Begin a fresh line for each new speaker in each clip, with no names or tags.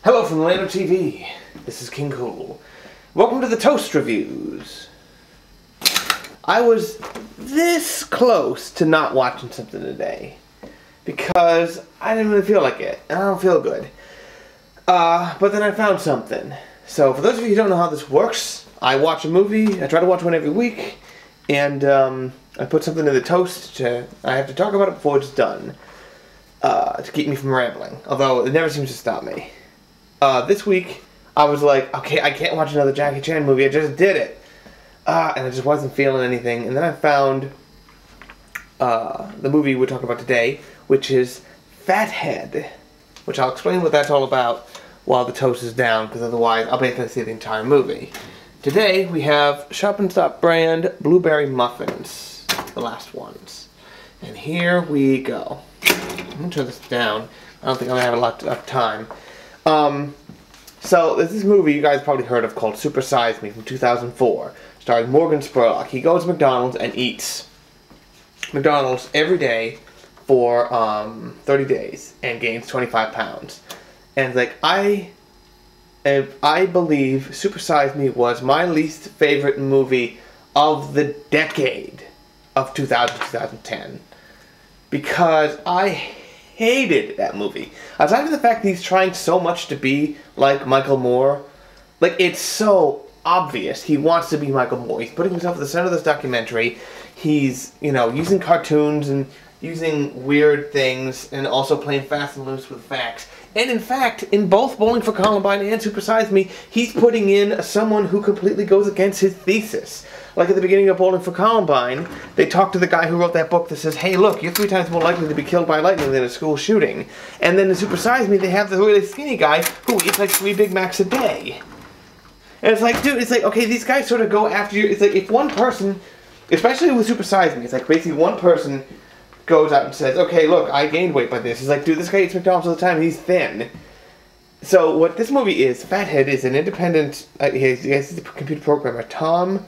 Hello from the land of TV. This is King Cool. Welcome to the Toast Reviews. I was this close to not watching something today because I didn't really feel like it, and I don't feel good. But then I found something. So for those of you who don't know how this works, I watch a movie. I try to watch one every week, and I put something in the toast. I have to talk about it before it's done to keep me from rambling. Although it never seems to stop me. This week, I was like, okay, I can't watch another Jackie Chan movie, I just did it. And I just wasn't feeling anything. And then I found the movie we're talking about today, which is Fathead, which I'll explain what that's all about while the toast is down, because otherwise I'll basically see the entire movie. Today, we have Shop and Stop brand Blueberry Muffins, the last ones. And here we go. I'm going to turn this down. I don't think I'm going to have a lot of time. So there's this movie you guys probably heard of called Super Size Me from 2004, starring Morgan Spurlock. He goes to McDonald's and eats McDonald's every day for 30 days and gains 25 pounds. And like I believe Super Size Me was my least favorite movie of the decade of 2010 because I hated that movie. Aside from the fact that he's trying so much to be like Michael Moore, like it's so obvious he wants to be Michael Moore. He's putting himself at the center of this documentary. He's, you know, using cartoons and using weird things and also playing fast and loose with facts. And in fact, in both Bowling for Columbine and Super Size Me, he's putting in someone who completely goes against his thesis. Like at the beginning of Bowling for Columbine, they talk to the guy who wrote that book that says, hey look, you're 3 times more likely to be killed by lightning than a school shooting. And then in Super Size Me, they have the really skinny guy who eats like 3 Big Macs a day. And it's like, dude, it's like, okay, these guys sort of go after you. It's like if one person, especially with Super Size Me, it's like basically one person goes out and says, okay, look, I gained weight by this. He's like, dude, this guy eats McDonald's all the time, he's thin. So what this movie is, Fathead is an independent, he's a computer programmer, Tom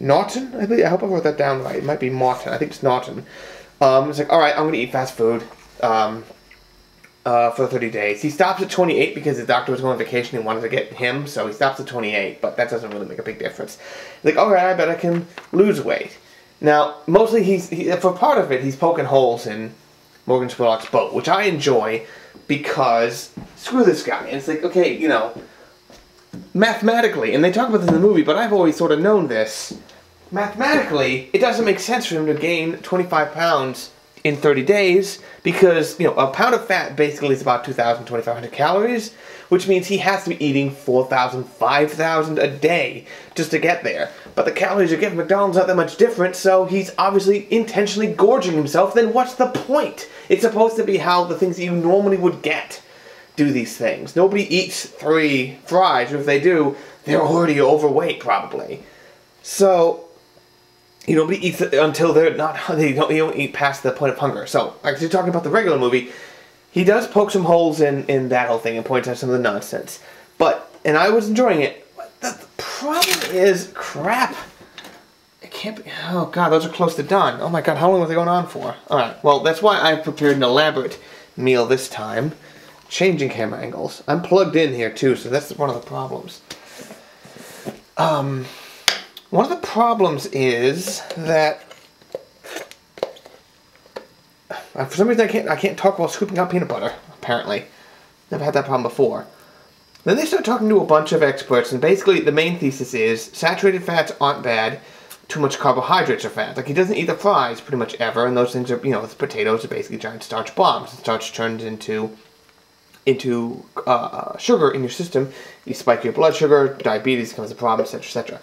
Norton, I hope I wrote that down right. It might be Martin, I think it's Norton. It's like, alright, I'm going to eat fast food for 30 days. He stops at 28 because his doctor was going on vacation and wanted to get him, so he stops at 28, but that doesn't really make a big difference. He's like, alright, I bet I can lose weight. Now, mostly for part of it, he's poking holes in Morgan Spurlock's boat, which I enjoy because screw this guy. And it's like, okay, you know, mathematically, and they talk about this in the movie, but I've always sort of known this. Mathematically, it doesn't make sense for him to gain 25 pounds in 30 days because, you know, a pound of fat basically is about 2,000, 2,500 calories, which means he has to be eating 4,000, 5,000 a day just to get there. But the calories you get from McDonald's aren't that much different, so he's obviously intentionally gorging himself. Then what's the point? It's supposed to be how the things that you normally would get do these things. Nobody eats 3 fries, or if they do, they're already overweight probably. So nobody eats it until they don't eat past the point of hunger. So, actually talking about the regular movie, he does poke some holes in that whole thing and points out some of the nonsense. And I was enjoying it. But the problem is, crap. It can't be, oh god, those are close to done. Oh my god, how long were they going on for? Alright, well, that's why I prepared an elaborate meal this time. Changing camera angles. I'm plugged in here too, so that's one of the problems. One of the problems is that for some reason I can't talk while scooping out peanut butter, apparently. Never had that problem before. Then they start talking to a bunch of experts, and basically the main thesis is saturated fats aren't bad, too much carbohydrates are fat. Like, he doesn't eat the fries pretty much ever, and those things are, you know, the potatoes are basically giant starch bombs. The starch turns into sugar in your system. You spike your blood sugar, diabetes becomes a problem, etc., etc.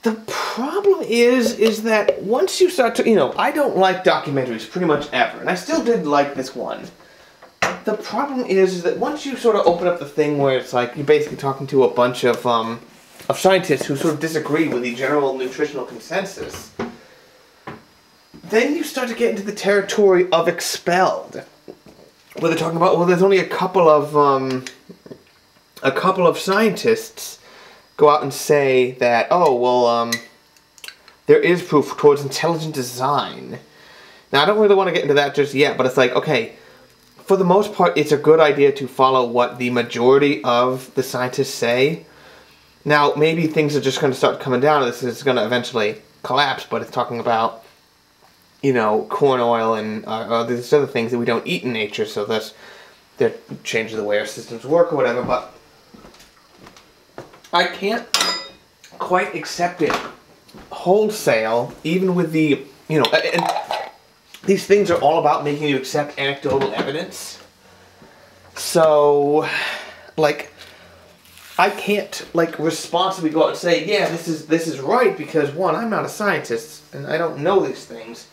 The problem is that once you start to, you know, I don't like documentaries pretty much ever, and I still did like this one. The problem is that once you sort of open up the thing where it's like you're basically talking to a bunch of scientists who sort of disagree with the general nutritional consensus, then you start to get into the territory of Expelled, where they're talking about, well, there's only a couple of scientists go out and say that, oh, well, there is proof towards intelligent design. Now, I don't really want to get into that just yet, but it's like, okay, for the most part, it's a good idea to follow what the majority of the scientists say. Now, maybe things are just going to start coming down, and this is going to eventually collapse, but it's talking about, you know, corn oil and there's other things that we don't eat in nature, so they're changing the way our systems work or whatever, but I can't quite accept it wholesale, even with the, you know, and these things are all about making you accept anecdotal evidence. So, like, I can't, like, responsibly go out and say, yeah, this is right, because one, I'm not a scientist, and I don't know these things.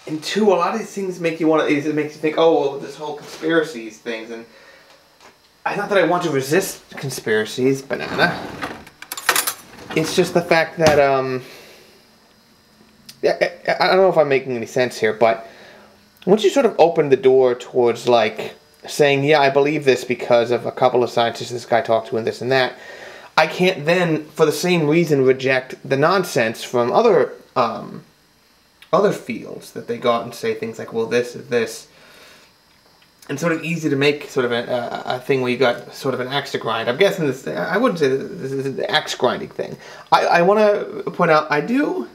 And two, a lot of these things make you want to, it makes you think, oh, well, this whole conspiracies things, and not that I want to resist conspiracies, banana. It's just the fact that, I don't know if I'm making any sense here, but once you sort of open the door towards, like, saying, yeah, I believe this because of a couple of scientists this guy talked to and this and that, I can't then, for the same reason, reject the nonsense from other fields that they go out and say things like, well, this is this. And sort of easy to make sort of a thing where you got sort of an axe to grind. I'm guessing this, I wouldn't say this is an axe grinding thing. I want to point out, I do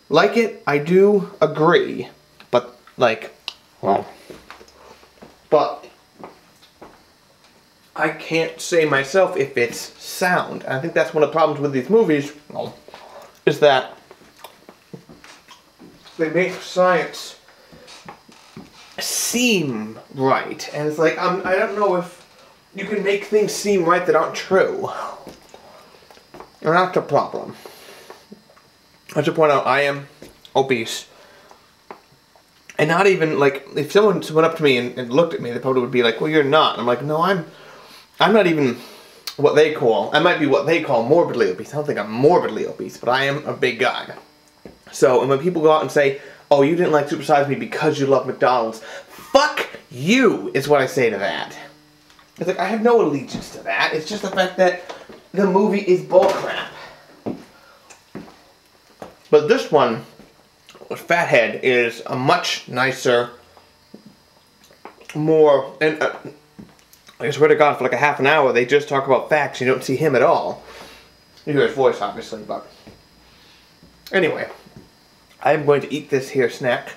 like it, I do agree, but, like, well, but I can't say myself if it's sound. And I think that's one of the problems with these movies, is that they make science seem right. And it's like, I don't know if you can make things seem right that aren't true. And that's the problem. I should point out, I am obese. And not even, like, if someone went up to me and looked at me, they probably would be like, well, you're not. I'm like, no, I'm not even what they call, I might be what they call morbidly obese. I don't think I'm morbidly obese, but I am a big guy. So, and when people go out and say, oh, you didn't like Super Size Me because you love McDonald's, fuck you, is what I say to that. It's like, I have no allegiance to that. It's just the fact that the movie is bullcrap. But this one, Fathead, is a much nicer, more, and I swear to God, for like a half an hour, they just talk about facts. You don't see him at all. You hear his voice, obviously, but anyway, I'm going to eat this here snack.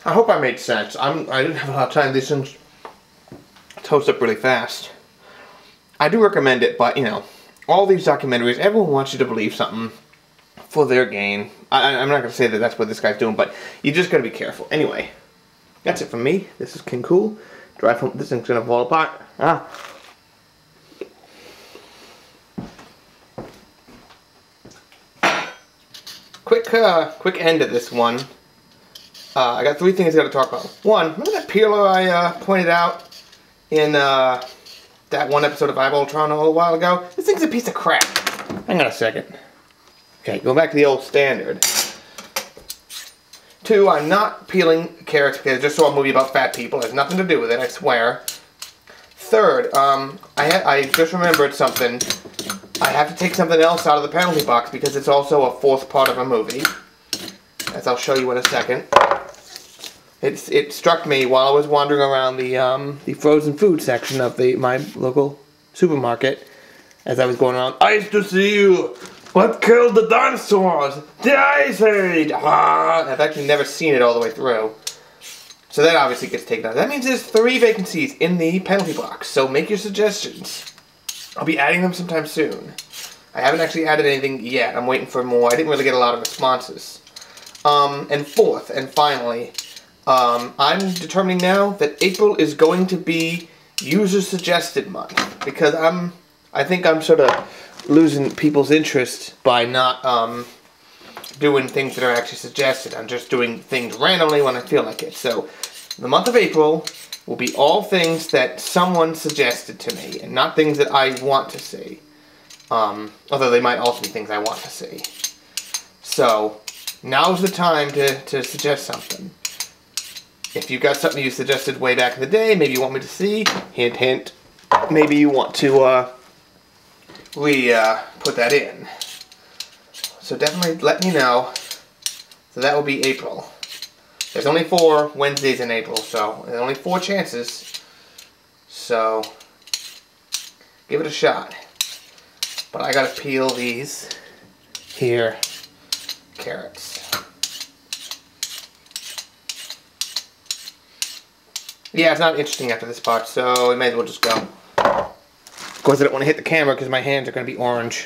I hope I made sense. I didn't have a lot of time. These things toast up really fast. I do recommend it, but, you know, all these documentaries, everyone wants you to believe something for their gain. I'm not going to say that that's what this guy's doing, but you just got to be careful. Anyway, that's it from me. This is King Cool. This thing's going to fall apart. Quick end of this one. I got 3 things I got to talk about. One, remember that peeler I pointed out in that one episode of Ultron a little while ago? This thing's a piece of crap. Hang on a second. Okay, going back to the old standard. 2, I'm not peeling carrots because I just saw a movie about fat people. It has nothing to do with it, I swear. 3rd, I just remembered something. I have to take something else out of the penalty box because it's also a 4th part of a movie, as I'll show you in a second. It struck me while I was wandering around the frozen food section of my local supermarket, as I was going around. Ice to see you. What killed the dinosaurs? The Ice Age! I've actually never seen it all the way through. So that obviously gets taken out. That means there's 3 vacancies in the penalty box, so make your suggestions. I'll be adding them sometime soon. I haven't actually added anything yet. I'm waiting for more. I didn't really get a lot of responses. And 4th, and finally, I'm determining now that April is going to be user-suggested month. Because I think I'm sort of losing people's interest by not doing things that are actually suggested. I'm just doing things randomly when I feel like it. So the month of April will be all things that someone suggested to me, and not things that I want to see. Although they might also be things I want to see. So now's the time to suggest something. If you got something you suggested way back in the day, maybe you want me to see, hint hint, maybe you want to put that in. So definitely let me know. So that will be April. There's only 4 Wednesdays in April, so there's only 4 chances. So, give it a shot. But I gotta peel these here carrots. Yeah, it's not interesting after this part, so we may as well just go. Of course, I don't want to hit the camera because my hands are going to be orange.